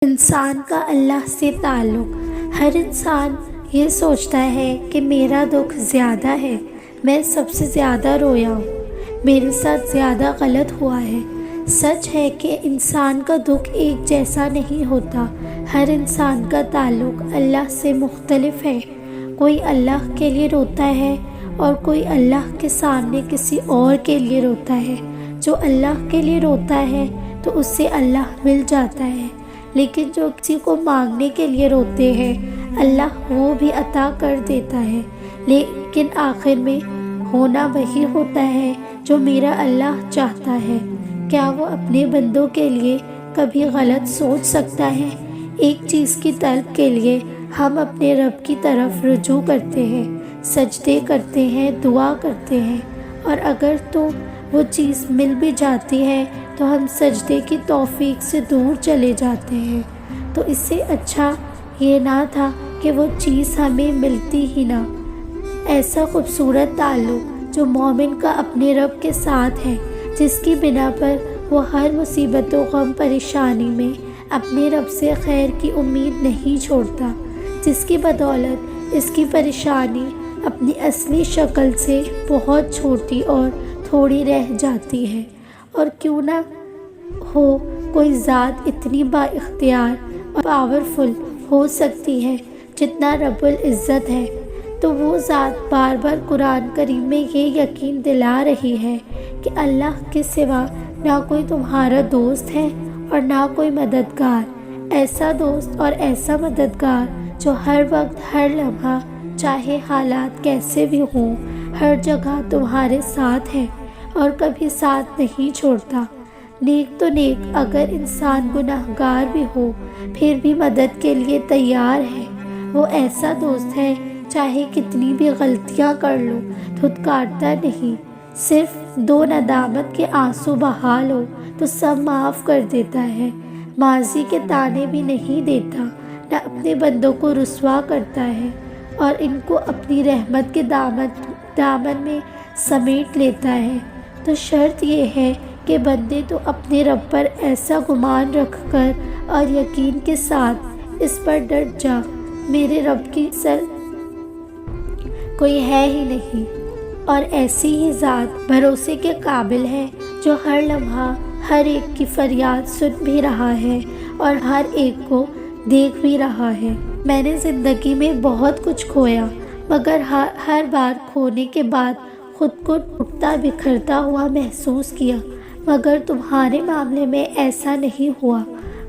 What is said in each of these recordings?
انسان کا اللہ سے تعلق۔ ہر انسان یہ سوچتا ہے کہ میرا دکھ زیادہ ہے، میں سب سے زیادہ رویا ہوں، میرے ساتھ زیادہ غلط ہوا ہے۔ سچ ہے کہ انسان کا دکھ ایک جیسا نہیں ہوتا، ہر انسان کا تعلق اللہ سے مختلف ہے۔ کوئی اللہ کے لیے روتا ہے اور کوئی اللہ کے سامنے کسی اور کے لیے روتا ہے۔ جو اللہ کے لیے روتا ہے تو اس سے اللہ مل جاتا ہے، لیکن جو کسی کو مانگنے کے لیے روتے ہیں اللہ وہ بھی عطا کر دیتا ہے۔ لیکن آخر میں ہونا وہی ہوتا ہے جو میرا اللہ چاہتا ہے۔ کیا وہ اپنے بندوں کے لیے کبھی غلط سوچ سکتا ہے؟ ایک چیز کی طلب کے لیے ہم اپنے رب کی طرف رجوع کرتے ہیں، سجدے کرتے ہیں، دعا کرتے ہیں، اور اگر تو وہ چیز مل بھی جاتی ہے تو ہم سجدے کی توفیق سے دور چلے جاتے ہیں۔ تو اس سے اچھا یہ نہ تھا کہ وہ چیز ہمیں ملتی ہی نہ۔ ایسا خوبصورت تعلق جو مومن کا اپنے رب کے ساتھ ہے، جس کی بنا پر وہ ہر مصیبت و غم پریشانی میں اپنے رب سے خیر کی امید نہیں چھوڑتا، جس کی بدولت اس کی پریشانی اپنی اصلی شکل سے بہت چھوٹی اور تھوڑی رہ جاتی ہے۔ اور کیوں نہ ہو کوئی ذات اتنی با اختیار اور پاورفل ہو سکتی ہے جتنا رب العزت ہے، تو وہ ذات بار بار قرآن کریم میں یہ یقین دلا رہی ہے کہ اللہ کے سوا نہ کوئی تمہارا دوست ہے اور نہ کوئی مددگار۔ ایسا دوست اور ایسا مددگار جو ہر وقت ہر لمحہ چاہے حالات کیسے بھی ہوں ہر جگہ تمہارے ساتھ ہے اور کبھی ساتھ نہیں چھوڑتا۔ نیک تو نیک اگر انسان گناہگار بھی ہو پھر بھی مدد کے لیے تیار ہے۔ وہ ایسا دوست ہے چاہے کتنی بھی غلطیاں کر لو دھتکارتا نہیں، صرف دو ندامت کے آنسو بہا لو تو سب معاف کر دیتا ہے۔ ماضی کے طعنے بھی نہیں دیتا، نہ اپنے بندوں کو رسوا کرتا ہے، اور ان کو اپنی رحمت کے دامن میں سمیٹ لیتا ہے۔ تو شرط یہ ہے کہ بندے تو اپنے رب پر ایسا گمان رکھ کر اور یقین کے ساتھ اس پر ڈٹ جا، میرے رب کی مثل کوئی ہے ہی نہیں، اور ایسی ہی ذات بھروسے کے قابل ہے جو ہر لمحہ ہر ایک کی فریاد سن بھی رہا ہے اور ہر ایک کو دیکھ بھی رہا ہے۔ میں نے زندگی میں بہت کچھ کھویا، مگر ہر بار کھونے کے بعد خود کو ٹوٹتا بکھرتا ہوا محسوس کیا، مگر تمہارے معاملے میں ایسا نہیں ہوا۔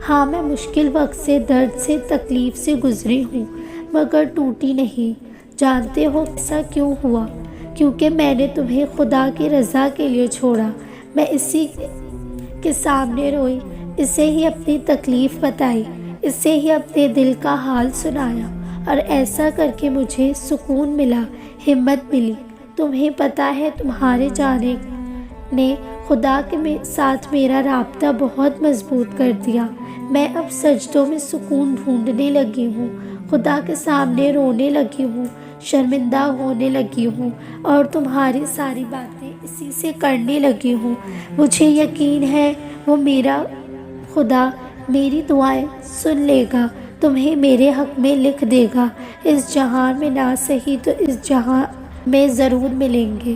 ہاں، میں مشکل وقت سے، درد سے، تکلیف سے گزری ہوں، مگر ٹوٹی نہیں۔ جانتے ہو ایسا کیوں ہوا؟ کیونکہ میں نے تمہیں خدا کی رضا کے لیے چھوڑا۔ میں اسی کے سامنے روئی، اسے ہی اپنی تکلیف بتائی، اسے ہی اپنے دل کا حال سنایا، اور ایسا کر کے مجھے سکون ملا، ہمت ملی۔ تمہیں پتہ ہے تمہارے جانے نے خدا کے ساتھ میرا رابطہ بہت مضبوط کر دیا۔ میں اب سجدوں میں سکون ڈھونڈنے لگی ہوں، خدا کے سامنے رونے لگی ہوں، شرمندہ ہونے لگی ہوں، اور تمہاری ساری باتیں اسی سے کرنے لگی ہوں۔ مجھے یقین ہے وہ میرا خدا میری دعائیں سن لے گا، تمہیں میرے حق میں لکھ دے گا۔ اس جہان میں نہ صحیح تو اس جہان میں ضرور ملیں گے۔